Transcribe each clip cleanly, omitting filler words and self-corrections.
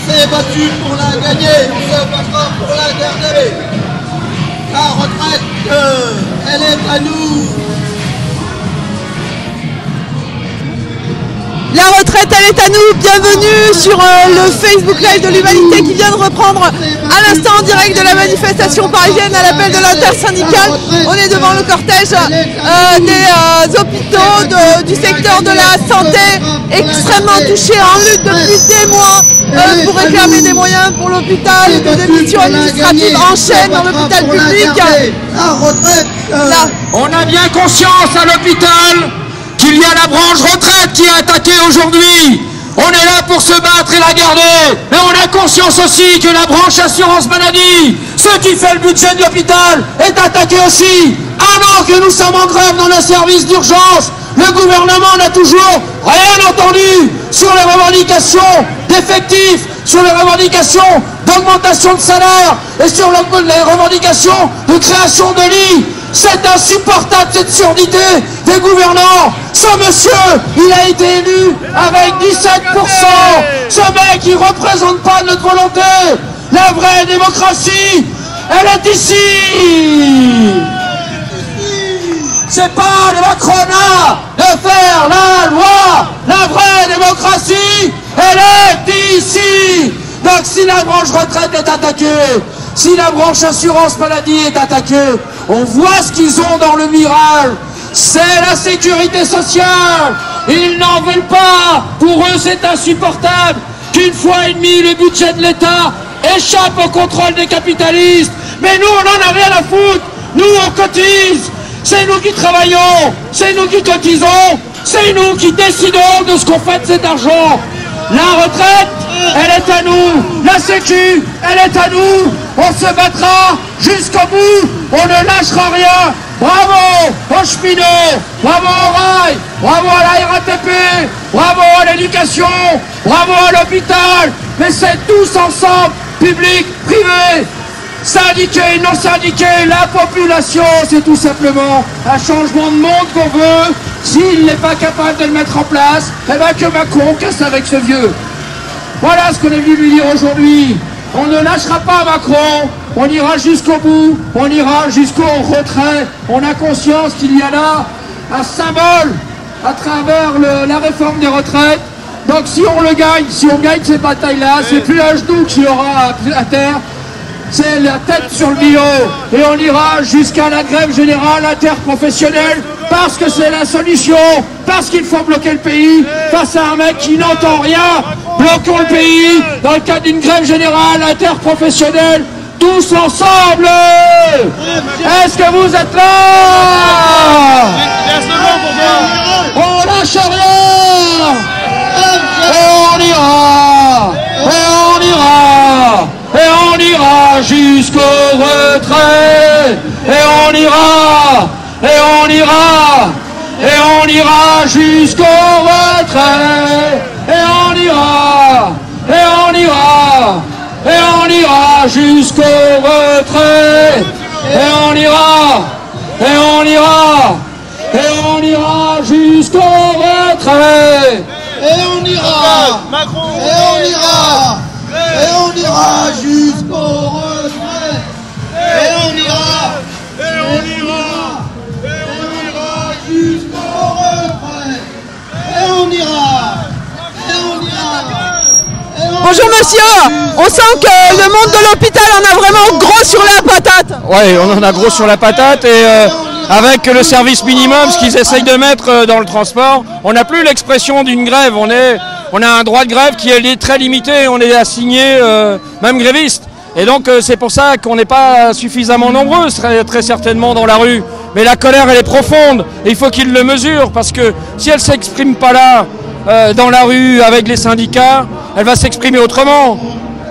s'est battu pour la gagner, on se battra pour la garder. La retraite, elle est à nous. La retraite, elle est à nous. Bienvenue sur le Facebook Live de l'Humanité qui vient de reprendre à l'instant en direct de la manifestation parisienne à l'appel de l'intersyndicale. On est devant le cortège des hôpitaux, du secteur de la santé, extrêmement touché, en lutte depuis des mois pour réclamer des moyens pour l'hôpital, des missions administratives en chaîne dans l'hôpital public. La retraite, on a bien conscience à l'hôpital qu'il y a la branche retraite qui est attaquée aujourd'hui. On est là pour se battre et la garder. Mais on a conscience aussi que la branche assurance maladie, ce qui fait le budget de l'hôpital, est attaqué aussi. Alors que nous sommes en grève dans le service d'urgence, le gouvernement n'a toujours rien entendu sur les revendications d'effectifs, sur les revendications d'augmentation de salaire et sur les revendications de création de lits. C'est insupportable cette surdité des gouvernants. Ce monsieur, il a été élu avec 17%. Ce mec, il ne représente pas notre volonté. La vraie démocratie, elle est ici. C'est pas le Macronat de faire la loi. La vraie démocratie, elle est ici. Donc si la branche retraite est attaquée, si la branche assurance maladie est attaquée, on voit ce qu'ils ont dans le mirage. C'est la sécurité sociale. Ils n'en veulent pas. Pour eux, c'est insupportable qu'une fois et demie le budget de l'État échappe au contrôle des capitalistes. Mais nous, on n'en a rien à foutre. Nous, on cotise. C'est nous qui travaillons. C'est nous qui cotisons. C'est nous qui décidons de ce qu'on fait de cet argent. La retraite, elle est à nous. La sécu, elle est à nous. On se battra jusqu'au bout. On ne lâchera rien. Bravo aux cheminots, bravo au rail, bravo à la RATP, bravo à l'éducation, bravo à l'hôpital. Mais c'est tous ensemble, public, privé, syndiqués, non syndiqués, la population. C'est tout simplement un changement de monde qu'on veut. S'il n'est pas capable de le mettre en place, eh bien que Macron casse avec ce vieux. Voilà ce qu'on est venu lui dire aujourd'hui. On ne lâchera pas Macron, on ira jusqu'au bout, on ira jusqu'au retrait. On a conscience qu'il y a là un symbole à travers la réforme des retraites. Donc si on le gagne, si on gagne cette bataille-là, c'est plus un genou qu'il y aura à terre, c'est la tête sur le billot. Et on ira jusqu'à la grève générale interprofessionnelle parce que c'est la solution, parce qu'il faut bloquer le pays face à un mec qui n'entend rien. Bloquons le pays dans le cadre d'une grève générale interprofessionnelle, tous ensemble. Est-ce que vous êtes là? On lâche rien. Et on ira. Et on ira. Et on ira jusqu'au retrait. Et on ira. Et on ira. Et on ira jusqu'au retrait. Et on ira. Et on ira. Et on ira jusqu'au retrait. Et on ira. Et on ira. Et on ira jusqu'au retrait. et on ira, Macron, et on ira, et on ira jusqu'au retrait, et on ira, et on ira, et on ira jusqu'au retrait, et on ira, et on ira. Bonjour monsieur, on sent que le monde de l'hôpital en a vraiment gros sur la patate. Ouais, on en a gros sur la patate et avec le service minimum, ce qu'ils essayent de mettre dans le transport, on n'a plus l'expression d'une grève, on a un droit de grève qui est très limité, on est assigné même gréviste. Et donc c'est pour ça qu'on n'est pas suffisamment nombreux, très certainement dans la rue. Mais la colère elle est profonde et il faut qu'ils le mesurent parce que si elle ne s'exprime pas là, dans la rue avec les syndicats, elle va s'exprimer autrement.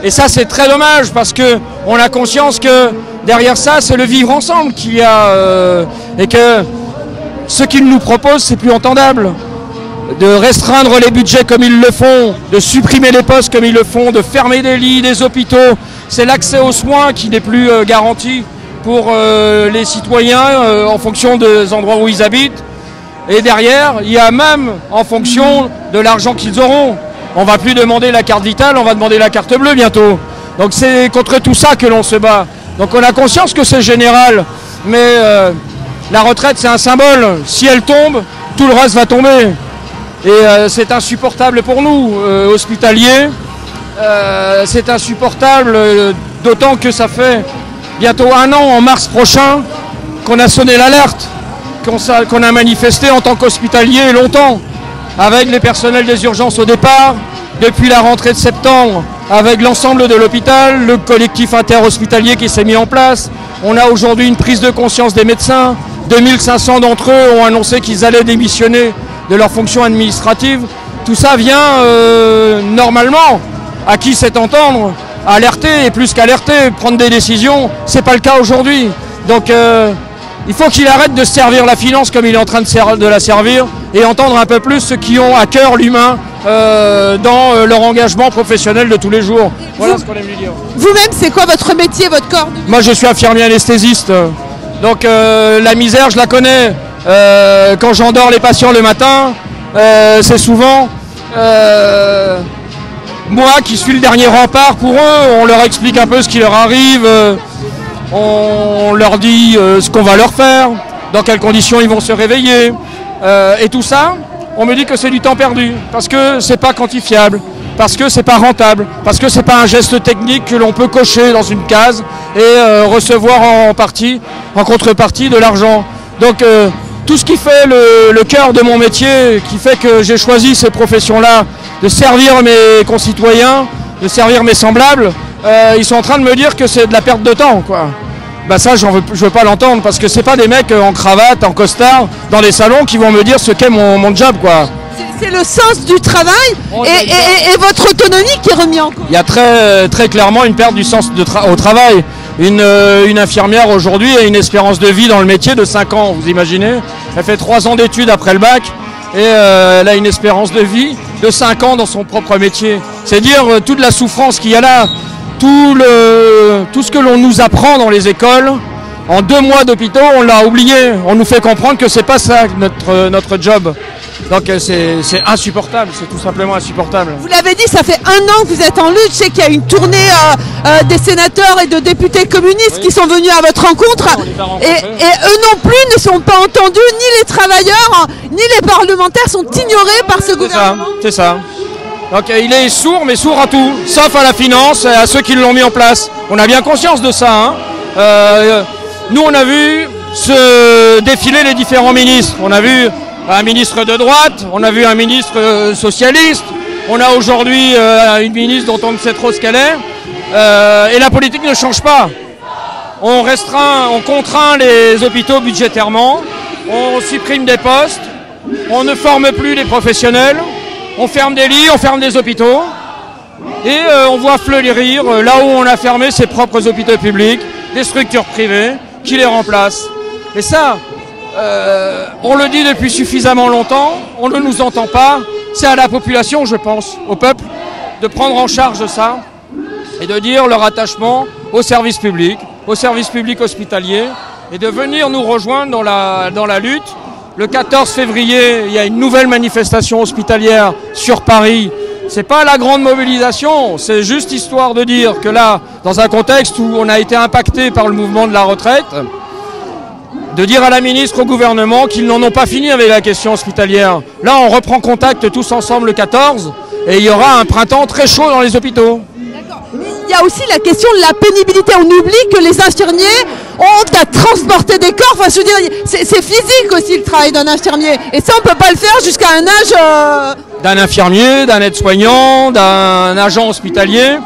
Et ça c'est très dommage parce qu'on a conscience que derrière ça c'est le vivre ensemble qu'il y a et que ce qu'ils nous proposent c'est plus entendable. De restreindre les budgets comme ils le font, de supprimer les postes comme ils le font, de fermer des lits, des hôpitaux. C'est l'accès aux soins qui n'est plus garanti pour les citoyens en fonction des endroits où ils habitent. Et derrière, il y a même en fonction de l'argent qu'ils auront. On va plus demander la carte vitale, on va demander la carte bleue bientôt. Donc c'est contre tout ça que l'on se bat. Donc on a conscience que c'est général, mais la retraite c'est un symbole. Si elle tombe, tout le reste va tomber. Et c'est insupportable pour nous, hospitaliers. C'est insupportable, d'autant que ça fait bientôt 1 an, en mars prochain, qu'on a sonné l'alerte, qu'on a manifesté en tant qu'hospitalier longtemps, avec les personnels des urgences au départ, depuis la rentrée de septembre, avec l'ensemble de l'hôpital, le collectif interhospitalier qui s'est mis en place. On a aujourd'hui une prise de conscience des médecins. 2500 d'entre eux ont annoncé qu'ils allaient démissionner de leurs fonctions administratives. Tout ça vient normalement, à qui sait entendre, alerter, et plus qu'alerter, prendre des décisions. C'est pas le cas aujourd'hui. Donc il faut qu'il arrête de servir la finance comme il est en train de la servir, et entendre un peu plus ceux qui ont à cœur l'humain dans leur engagement professionnel de tous les jours. Voilà ce qu'on aime lui dire. Vous-même, c'est quoi votre métier, votre corps? Moi, je suis infirmier anesthésiste. Donc la misère, je la connais. Quand j'endors les patients le matin, c'est souvent moi qui suis le dernier rempart pour eux. On leur explique un peu ce qui leur arrive. On leur dit ce qu'on va leur faire, dans quelles conditions ils vont se réveiller. Et tout ça, on me dit que c'est du temps perdu, parce que c'est pas quantifiable, parce que c'est pas rentable, parce que c'est pas un geste technique que l'on peut cocher dans une case et recevoir en contrepartie de l'argent. Donc tout ce qui fait le cœur de mon métier, qui fait que j'ai choisi ces professions-là, de servir mes concitoyens, de servir mes semblables, ils sont en train de me dire que c'est de la perte de temps, quoi. Bah ça, je veux pas l'entendre, parce que c'est pas des mecs en cravate, en costard, dans des salons qui vont me dire ce qu'est mon job, quoi. C'est le sens du travail et votre autonomie qui est remis en cause. Il y a très clairement une perte du sens au travail. Une infirmière aujourd'hui a une espérance de vie dans le métier de 5 ans, vous imaginez. Elle fait 3 ans d'études après le bac et elle a une espérance de vie de 5 ans dans son propre métier. C'est dire toute la souffrance qu'il y a là, tout ce que l'on nous apprend dans les écoles. En 2 mois d'hôpitaux, on l'a oublié. On nous fait comprendre que c'est pas ça notre job. Donc c'est insupportable, c'est tout simplement insupportable. Vous l'avez dit, ça fait 1 an que vous êtes en lutte. Je sais qu'il y a une tournée des sénateurs et de députés communistes qui sont venus à votre rencontre. Et eux non plus ne sont pas entendus, ni les travailleurs, ni les parlementaires sont ignorés par ce gouvernement. C'est ça. Donc il est sourd, mais sourd à tout, sauf à la finance et à ceux qui l'ont mis en place. On a bien conscience de ça. Nous, on a vu se défiler les différents ministres. On a vu un ministre de droite, on a vu un ministre socialiste, on a aujourd'hui une ministre dont on ne sait trop ce qu'elle est, et la politique ne change pas. On contraint les hôpitaux budgétairement, on supprime des postes, on ne forme plus les professionnels, on ferme des lits, on ferme des hôpitaux, et on voit fleurir là où on a fermé ses propres hôpitaux publics, des structures privées qui les remplacent. Et ça, on le dit depuis suffisamment longtemps, on ne nous entend pas. C'est à la population, je pense, au peuple, de prendre en charge ça et de dire leur attachement au service public hospitalier, et de venir nous rejoindre dans la lutte. Le 14 février, il y a une nouvelle manifestation hospitalière sur Paris. C'est pas la grande mobilisation, c'est juste histoire de dire que là, dans un contexte où on a été impacté par le mouvement de la retraite, de dire à la ministre, au gouvernement, qu'ils n'en ont pas fini avec la question hospitalière. Là, on reprend contact tous ensemble le 14 et il y aura un printemps très chaud dans les hôpitaux. D'accord. Il y a aussi la question de la pénibilité. On oublie que les infirmiers ont à transporter des corps. Enfin, je veux dire, c'est physique aussi le travail d'un infirmier. Et ça, on ne peut pas le faire jusqu'à un âge... D'un infirmier, d'un aide-soignant, d'un agent hospitalier.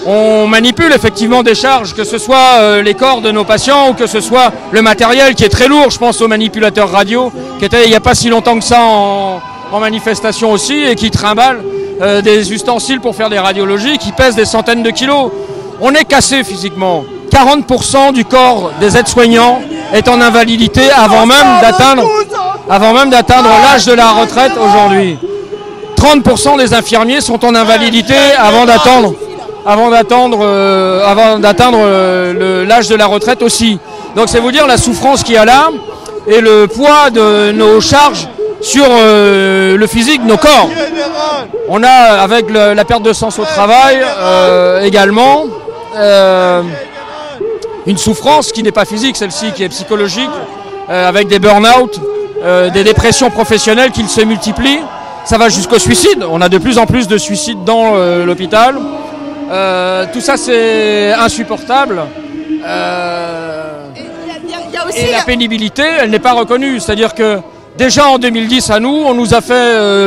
On manipule effectivement des charges, que ce soit les corps de nos patients ou que ce soit le matériel qui est très lourd. Je pense aux manipulateurs radio qui étaient il n'y a pas si longtemps que ça en manifestation aussi et qui trimballent des ustensiles pour faire des radiologies qui pèsent des centaines de kilos. On est cassé physiquement. 40% du corps des aides-soignants est en invalidité avant même d'atteindre l'âge de la retraite aujourd'hui. 30% des infirmiers sont en invalidité avant d'atteindre l'âge de la retraite aussi. Donc c'est vous dire la souffrance qu'il y a là et le poids de nos charges sur le physique de nos corps. On a, avec la perte de sens au travail, également, une souffrance qui n'est pas physique, celle-ci, qui est psychologique, avec des burn-out, des dépressions professionnelles qui se multiplient. Ça va jusqu'au suicide. On a de plus en plus de suicides dans l'hôpital. Tout ça, c'est insupportable. Et la pénibilité, elle n'est pas reconnue. C'est-à-dire que déjà en 2010, à nous, on nous a fait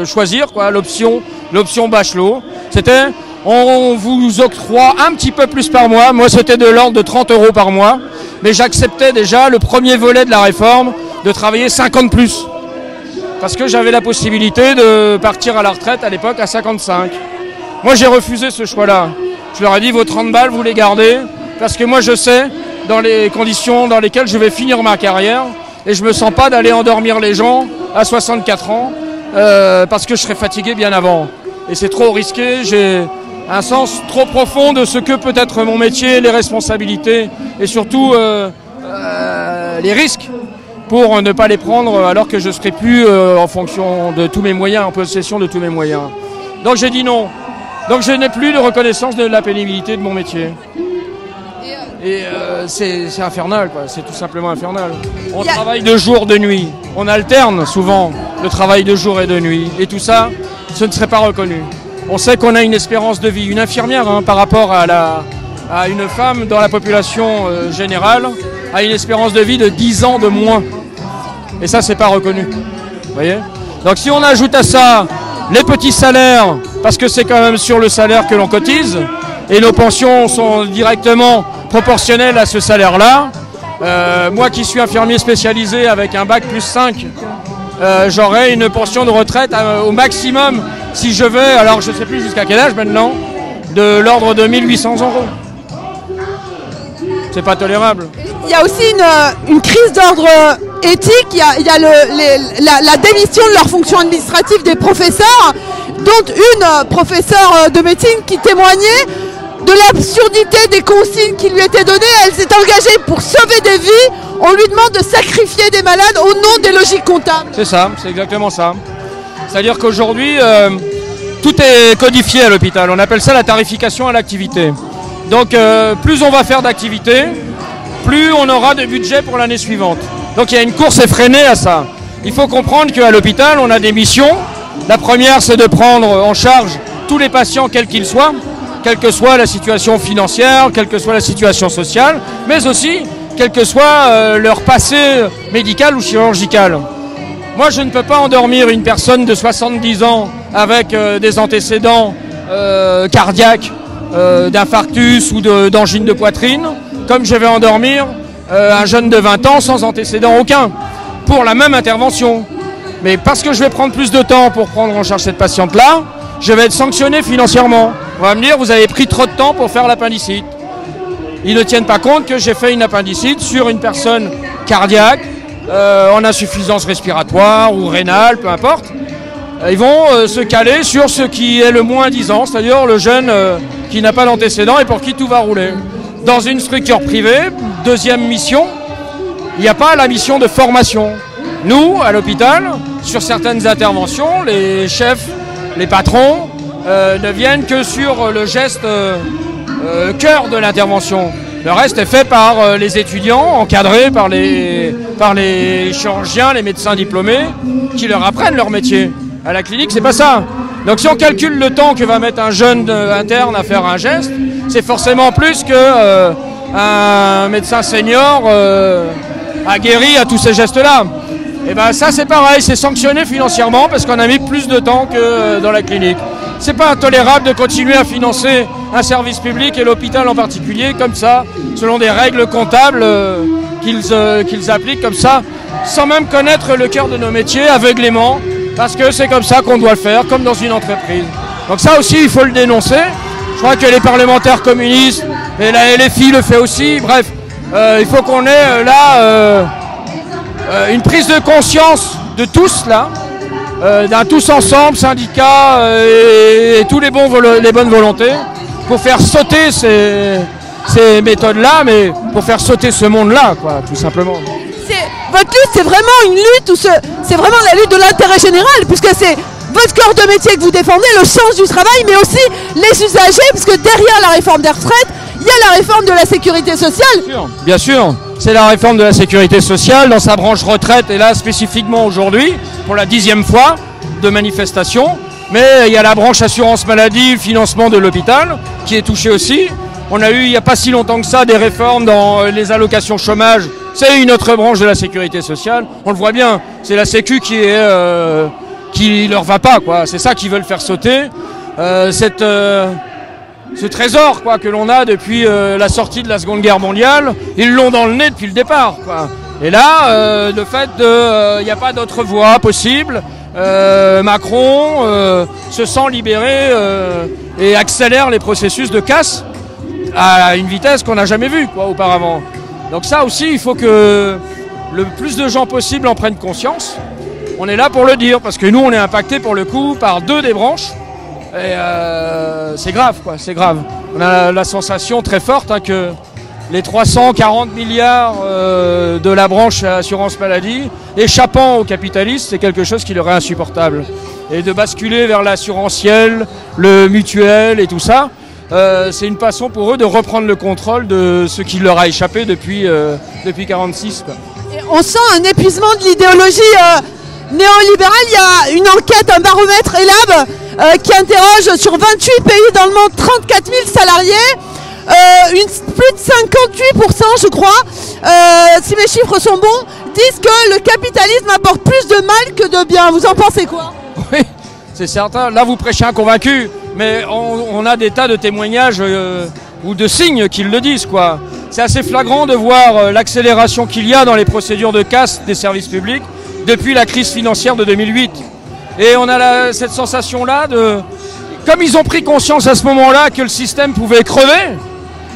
choisir l'option Bachelot. C'était, on vous octroie un petit peu plus par mois. Moi, c'était de l'ordre de 30 € par mois. Mais j'acceptais déjà le premier volet de la réforme de travailler 50 plus. Parce que j'avais la possibilité de partir à la retraite à l'époque à 55. Moi, j'ai refusé ce choix-là. Je leur ai dit, vos 30 balles, vous les gardez. Parce que moi, je sais dans les conditions dans lesquelles je vais finir ma carrière. Et je ne me sens pas d'aller endormir les gens à 64 ans. Parce que je serais fatigué bien avant. Et c'est trop risqué. J'ai un sens trop profond de ce que peut être mon métier, les responsabilités et surtout les risques pour ne pas les prendre alors que je ne serai plus en fonction de tous mes moyens, en possession de tous mes moyens. Donc j'ai dit non. Donc je n'ai plus de reconnaissance de la pénibilité de mon métier. Et c'est infernal, quoi. C'est tout simplement infernal. On travaille de jour, de nuit. On alterne souvent le travail de jour et de nuit. Et tout ça, ce ne serait pas reconnu. On sait qu'on a une espérance de vie. Une infirmière, par rapport à une femme dans la population générale, a une espérance de vie de 10 ans de moins. Et ça, c'est pas reconnu. Vous voyez ? Donc si on ajoute à ça les petits salaires, parce que c'est quand même sur le salaire que l'on cotise, et nos pensions sont directement proportionnelles à ce salaire-là. Moi qui suis infirmier spécialisé avec un bac plus 5, j'aurai une pension de retraite au maximum, si je vais, alors je ne sais plus jusqu'à quel âge maintenant, de l'ordre de 1 800 €. C'est pas tolérable. Il y a aussi une crise d'ordre éthique, il y a la démission de leur fonction administrative des professeurs, dont une professeure de médecine qui témoignait de l'absurdité des consignes qui lui étaient données. Elle s'est engagée pour sauver des vies. On lui demande de sacrifier des malades au nom des logiques comptables. C'est ça, c'est exactement ça. C'est-à-dire qu'aujourd'hui, tout est codifié à l'hôpital. On appelle ça la tarification à l'activité. Donc plus on va faire d'activités, plus on aura de budget pour l'année suivante. Donc il y a une course effrénée à ça. Il faut comprendre qu'à l'hôpital, on a des missions. La première, c'est de prendre en charge tous les patients, quels qu'ils soient, quelle que soit la situation financière, quelle que soit la situation sociale, mais aussi quel que soit leur passé médical ou chirurgical. Moi, je ne peux pas endormir une personne de 70 ans avec des antécédents cardiaques, d'infarctus ou d'angine de poitrine, comme je vais endormir un jeune de 20 ans sans antécédent aucun, pour la même intervention. Mais parce que je vais prendre plus de temps pour prendre en charge cette patiente-là, je vais être sanctionné financièrement. On va me dire, vous avez pris trop de temps pour faire l'appendicite. Ils ne tiennent pas compte que j'ai fait une appendicite sur une personne cardiaque, en insuffisance respiratoire ou rénale, peu importe. Ils vont se caler sur ce qui est le moins disant, c'est-à-dire le jeune qui n'a pas d'antécédent et pour qui tout va rouler. Dans une structure privée, deuxième mission, il n'y a pas la mission de formation. Nous, à l'hôpital, sur certaines interventions, les chefs, les patrons ne viennent que sur le geste cœur de l'intervention. Le reste est fait par les étudiants, encadrés par les chirurgiens, les médecins diplômés, qui leur apprennent leur métier. À la clinique, c'est pas ça. Donc si on calcule le temps que va mettre un jeune interne à faire un geste, c'est forcément plus que un médecin senior aguerri à tous ces gestes-là. Et bien ça c'est pareil, c'est sanctionné financièrement parce qu'on a mis plus de temps que dans la clinique. C'est pas intolérable de continuer à financer un service public et l'hôpital en particulier comme ça, selon des règles comptables qu'ils appliquent comme ça, sans même connaître le cœur de nos métiers, aveuglément, parce que c'est comme ça qu'on doit le faire, comme dans une entreprise. Donc ça aussi, il faut le dénoncer. Je crois que les parlementaires communistes et la LFI le fait aussi. Bref, il faut qu'on ait là une prise de conscience de tous là, d'un tous ensemble, syndicats et tous les bonnes volontés, pour faire sauter ces méthodes-là, mais pour faire sauter ce monde-là, quoi, tout simplement. votre lutte, c'est vraiment une lutte où c'est vraiment la lutte de l'intérêt général, puisque c'est votre corps de métier que vous défendez, le sens du travail, mais aussi les usagers, parce que derrière la réforme des retraites, il y a la réforme de la sécurité sociale. Bien sûr, c'est la réforme de la sécurité sociale dans sa branche retraite, et là spécifiquement aujourd'hui, pour la 10e fois de manifestation. Mais il y a la branche assurance maladie, le financement de l'hôpital, qui est touché aussi. On a eu il n'y a pas si longtemps que ça des réformes dans les allocations chômage. C'est une autre branche de la sécurité sociale. On le voit bien, c'est la Sécu qui leur va pas, quoi. C'est ça qu'ils veulent faire sauter. Ce trésor, quoi, que l'on a depuis la sortie de la Seconde Guerre mondiale, ils l'ont dans le nez depuis le départ, quoi. Et là, le fait il n'y a pas d'autre voie possible, Macron se sent libéré et accélère les processus de casse à une vitesse qu'on n'a jamais vue, quoi, auparavant. Donc ça aussi, il faut que le plus de gens possible en prennent conscience. On est là pour le dire, parce que nous, on est impacté pour le coup par 2 des branches. Et c'est grave, quoi, c'est grave. On a la sensation très forte que les 340 milliards de la branche assurance maladie, échappant aux capitalistes, c'est quelque chose qui leur est insupportable. Et de basculer vers l'assurantiel, le mutuel et tout ça, c'est une façon pour eux de reprendre le contrôle de ce qui leur a échappé depuis 1946. Et on sent un épuisement de l'idéologie néolibérale. Il y a une enquête, un baromètre ELAB qui interroge sur 28 pays dans le monde 34 000 salariés. Plus de 58%, je crois, si mes chiffres sont bons, disent que le capitalisme apporte plus de mal que de bien. Vous en pensez quoi? Oui, c'est certain. Là, vous prêchez un convaincu, mais on a des tas de témoignages ou de signes qui le disent, quoi. C'est assez flagrant de voir l'accélération qu'il y a dans les procédures de casse des services publics depuis la crise financière de 2008. Et on a cette sensation-là comme ils ont pris conscience à ce moment-là que le système pouvait crever,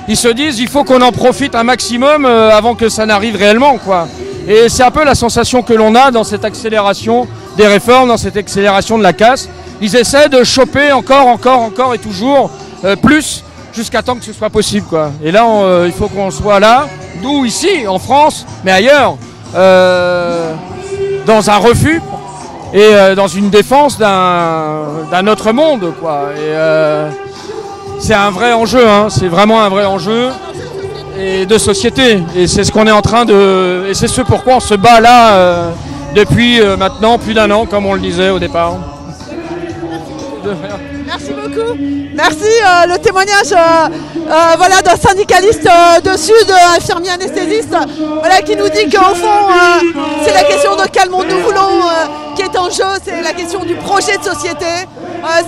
ils se disent il faut qu'on en profite un maximum avant que ça n'arrive réellement, quoi. Et c'est un peu la sensation que l'on a dans cette accélération des réformes, dans cette accélération de la casse. Ils essaient de choper encore et toujours plus jusqu'à temps que ce soit possible, quoi. Et là, il faut qu'on soit là, nous ici, en France, mais ailleurs, dans un refus et dans une défense d'un autre monde, quoi. Et c'est un vrai enjeu, hein. C'est vraiment un vrai enjeu et de société. Et c'est ce qu'on est en train et c'est ce pourquoi on se bat là depuis maintenant plus d'1 an, comme on le disait au départ. Merci beaucoup. Merci. Le témoignage voilà, d'un syndicaliste de Sud, infirmier anesthésiste, voilà, qui nous dit qu'au fond, c'est la question de quel monde nous voulons qui est en jeu, c'est la question du projet de société.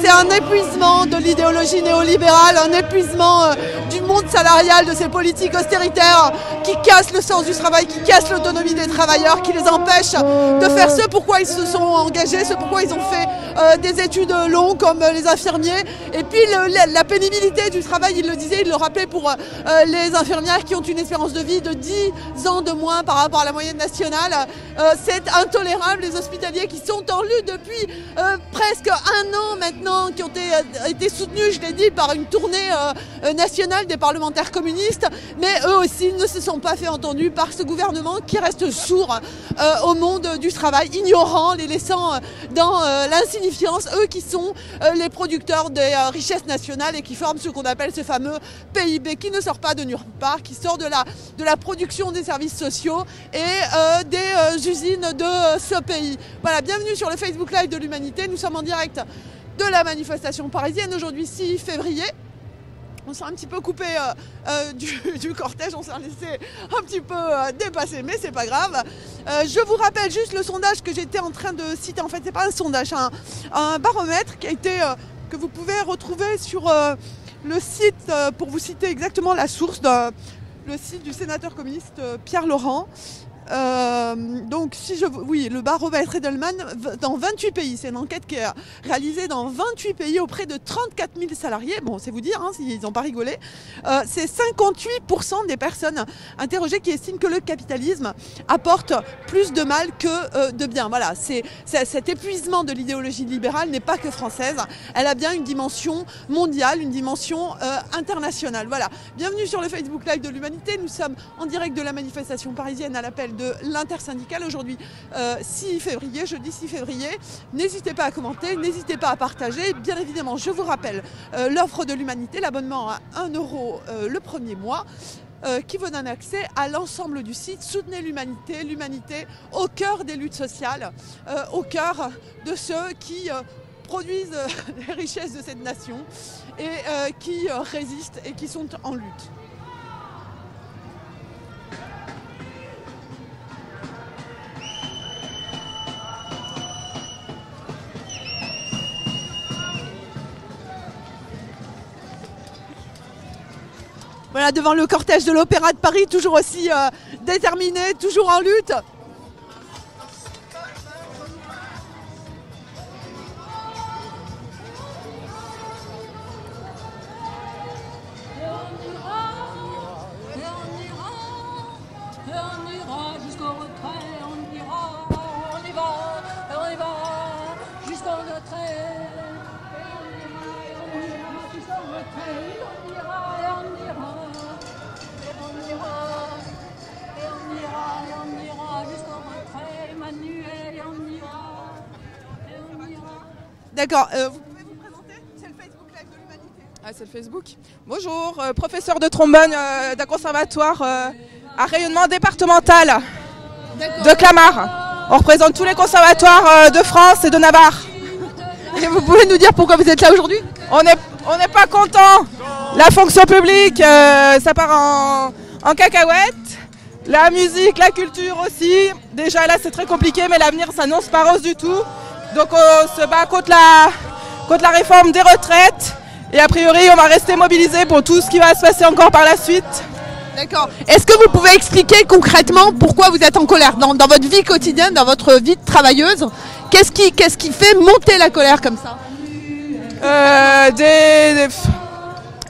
C'est un épuisement de l'idéologie néolibérale, un épuisement du monde salarial, de ces politiques austéritaires qui cassent le sens du travail, qui cassent l'autonomie des travailleurs, qui les empêchent de faire ce pourquoi ils se sont engagés, ce pourquoi ils ont fait des études longues comme les infirmiers. Et puis la pénibilité du travail, il le disait, il le rappelait pour les infirmières qui ont une espérance de vie de 10 ans de moins par rapport à la moyenne nationale. C'est intolérable, les hospitaliers qui sont en lutte depuis presque 1 an maintenant, qui ont été soutenus, je l'ai dit, par une tournée nationale des parlementaires communistes, mais eux aussi ne se sont pas fait entendus par ce gouvernement qui reste sourd au monde du travail, ignorant, les laissant dans l'insignifiance, eux qui sont les producteurs des richesses nationales et qui forment ce qu'on appelle ce fameux PIB qui ne sort pas de nulle part, qui sort de la production des services sociaux et des usines de ce pays. Voilà, bienvenue sur le Facebook Live de l'Humanité, nous sommes en direct de la manifestation parisienne, aujourd'hui 6 février. On s'est un petit peu coupé du cortège, on s'est laissé un petit peu dépasser, mais c'est pas grave. Je vous rappelle juste le sondage que j'étais en train de citer. En fait, c'est pas un sondage, un baromètre qui a été que vous pouvez retrouver sur le site, pour vous citer exactement la source, le site du sénateur communiste Pierre Laurent. Donc oui, le baromètre Edelman dans 28 pays, c'est une enquête qui est réalisée dans 28 pays auprès de 34 000 salariés, bon c'est vous dire hein, s'ils n'ont pas rigolé, c'est 58% des personnes interrogées qui estiment que le capitalisme apporte plus de mal que de bien. Voilà, cet épuisement de l'idéologie libérale n'est pas que française, elle a bien une dimension mondiale, une dimension internationale. Voilà, bienvenue sur le Facebook Live de l'Humanité, nous sommes en direct de la manifestation parisienne à l'appel de l'intersyndicale aujourd'hui 6 février, jeudi 6 février. N'hésitez pas à commenter, n'hésitez pas à partager. Bien évidemment, je vous rappelle l'offre de l'Humanité, l'abonnement à 1 € le premier mois. Qui vous donne accès à l'ensemble du site. Soutenez l'Humanité, l'Humanité au cœur des luttes sociales, au cœur de ceux qui produisent les richesses de cette nation et qui résistent et qui sont en lutte. Voilà, devant le cortège de l'Opéra de Paris, toujours aussi déterminé, toujours en lutte. D'accord, vous pouvez vous présenter? C'est le Facebook Live de l'Humanité. Ah, c'est le Facebook. Bonjour, professeur de trombone d'un conservatoire à rayonnement départemental de Clamart. On représente tous les conservatoires de France et de Navarre. Et vous pouvez nous dire pourquoi vous êtes là aujourd'hui? On n'est pas content. La fonction publique, ça part en cacahuète. La musique, la culture aussi. Déjà là, c'est très compliqué, mais l'avenir s'annonce pas rose du tout. Donc on se bat contre la réforme des retraites et a priori on va rester mobilisés pour tout ce qui va se passer encore par la suite. D'accord. Est-ce que vous pouvez expliquer concrètement pourquoi vous êtes en colère dans votre vie quotidienne, dans votre vie de travailleuse? Qu'est-ce qui fait monter la colère comme ça?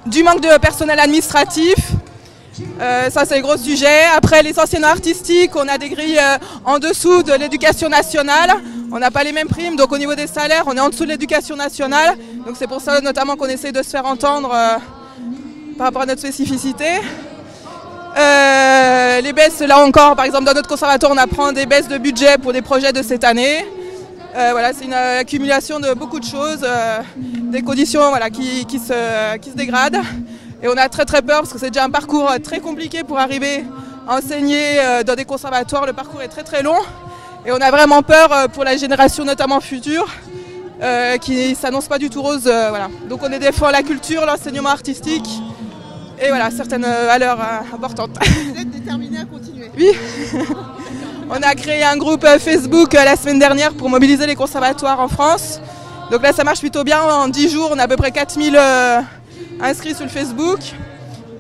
Du manque de personnel administratif. Ça c'est le gros sujet. Après les enseignants artistiques, on a des grilles en dessous de l'éducation nationale. On n'a pas les mêmes primes, donc au niveau des salaires, on est en dessous de l'éducation nationale. Donc c'est pour ça notamment qu'on essaie de se faire entendre par rapport à notre spécificité. Les baisses, là encore, par exemple dans notre conservatoire, on apprend des baisses de budget pour des projets de cette année. Voilà, c'est une accumulation de beaucoup de choses, des conditions voilà, qui se dégradent. Et on a très très peur parce que c'est déjà un parcours très compliqué pour arriver à enseigner dans des conservatoires. Le parcours est très très long et on a vraiment peur pour la génération notamment future qui ne s'annonce pas du tout rose. Voilà. Donc on défend la culture, l'enseignement artistique et voilà, certaines valeurs importantes. Vous êtes déterminés à continuer? Oui. On a créé un groupe Facebook la semaine dernière pour mobiliser les conservatoires en France. Donc là ça marche plutôt bien, en 10 jours on a à peu près 4000 inscrits sur le Facebook.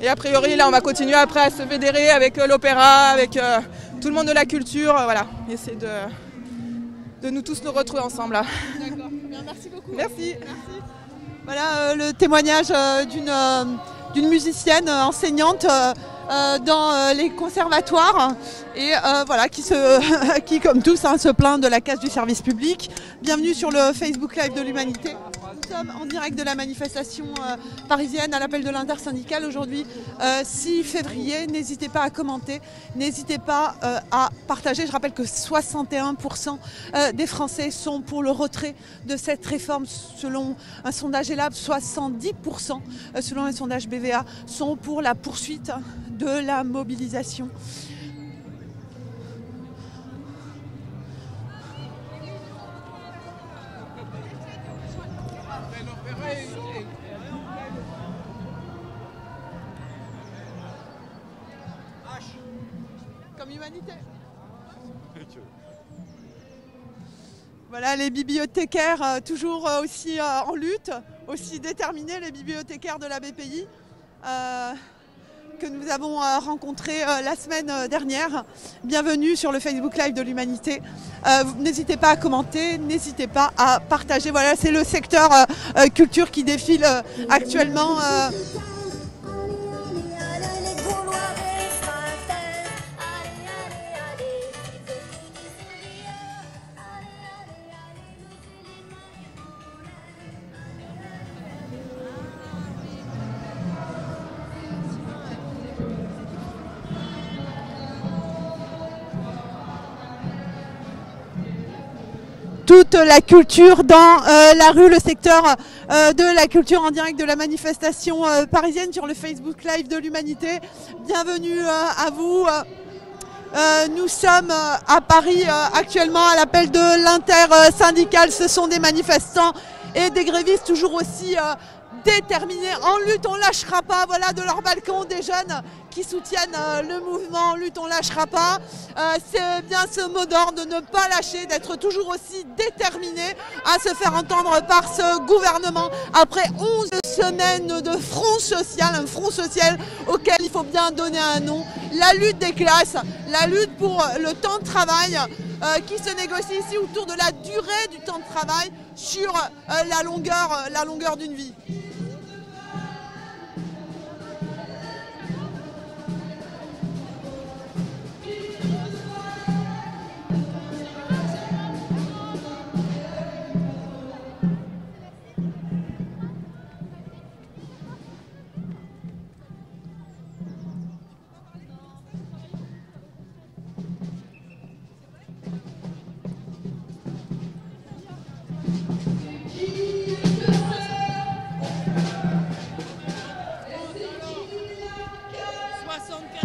Et a priori là on va continuer après à se fédérer avec l'opéra, avec tout le monde de la culture, voilà, essayer de nous tous nous retrouver ensemble là. D'accord, bien, merci beaucoup. Merci. Merci. Voilà le témoignage d'une musicienne enseignante dans les conservatoires et voilà, qui comme tous se plaint de la casse du service public. Bienvenue sur le Facebook Live de l'Humanité. Nous sommes en direct de la manifestation parisienne à l'appel de l'intersyndicale aujourd'hui 6 février. N'hésitez pas à commenter, n'hésitez pas à partager. Je rappelle que 61% des Français sont pour le retrait de cette réforme selon un sondage ELAB, 70% selon un sondage BVA sont pour la poursuite de la mobilisation. Comme Humanité. Voilà les bibliothécaires toujours aussi en lutte, aussi déterminés, les bibliothécaires de la BPI que nous avons rencontrés la semaine dernière. Bienvenue sur le Facebook Live de l'Humanité. N'hésitez pas à commenter, n'hésitez pas à partager. Voilà, c'est le secteur culture qui défile actuellement. toute la culture dans la rue, le secteur de la culture en direct de la manifestation parisienne sur le Facebook Live de l'Humanité. Bienvenue à vous. Nous sommes à Paris actuellement à l'appel de l'intersyndicale. Ce sont des manifestants et des grévistes toujours aussi déterminés en lutte. On ne lâchera pas, voilà de leur balcon des jeunes qui soutiennent le mouvement Lutte, on ne lâchera pas. C'est bien ce mot d'ordre de ne pas lâcher, d'être toujours aussi déterminé à se faire entendre par ce gouvernement après 11 semaines de front social, un front social auquel il faut bien donner un nom. La lutte des classes, la lutte pour le temps de travail qui se négocie ici autour de la durée du temps de travail sur la longueur d'une vie.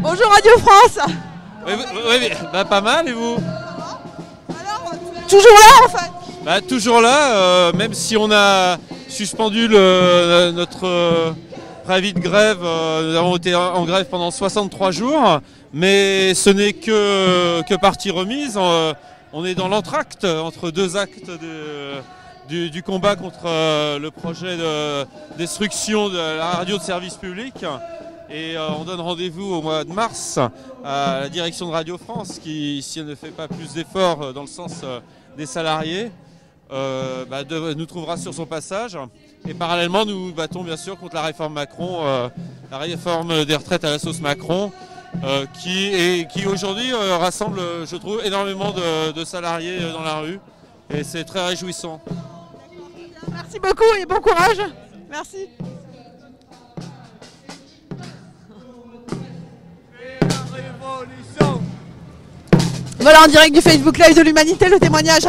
Bonjour Radio France. Oui, bah, pas mal, et vous? Alors, toujours là en fait? Bah, toujours là, même si on a suspendu notre préavis de grève, nous avons été en grève pendant 63 jours, mais ce n'est que partie remise. On est dans l'entracte, entre deux actes du combat contre le projet de destruction de la radio de service public. Et on donne rendez-vous au mois de mars à la direction de Radio France qui, si elle ne fait pas plus d'efforts dans le sens des salariés, nous trouvera sur son passage. Et parallèlement, nous battons bien sûr contre la réforme Macron, la réforme des retraites à la sauce Macron, qui aujourd'hui rassemble, je trouve, énormément de salariés dans la rue. Et c'est très réjouissant. Merci beaucoup et bon courage. Merci. Voilà en direct du Facebook Live de l'Humanité le témoignage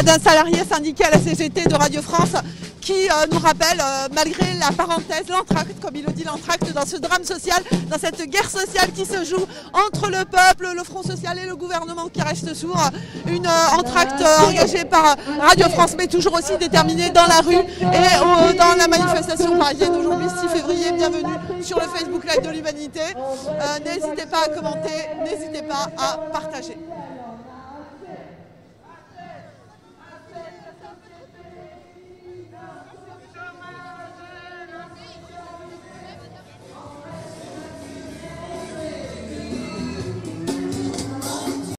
d'un salarié syndiqué à la CGT de Radio France qui nous rappelle, malgré la parenthèse, l'entracte, comme il le dit, l'entracte dans ce drame social, dans cette guerre sociale qui se joue entre le peuple, le Front social et le gouvernement qui reste sourd. Une entracte engagée par Radio France, mais toujours aussi déterminée dans la rue et dans la manifestation parisienne aujourd'hui, 6 février. Bienvenue sur le Facebook Live de l'Humanité. N'hésitez pas à commenter, n'hésitez pas à partager.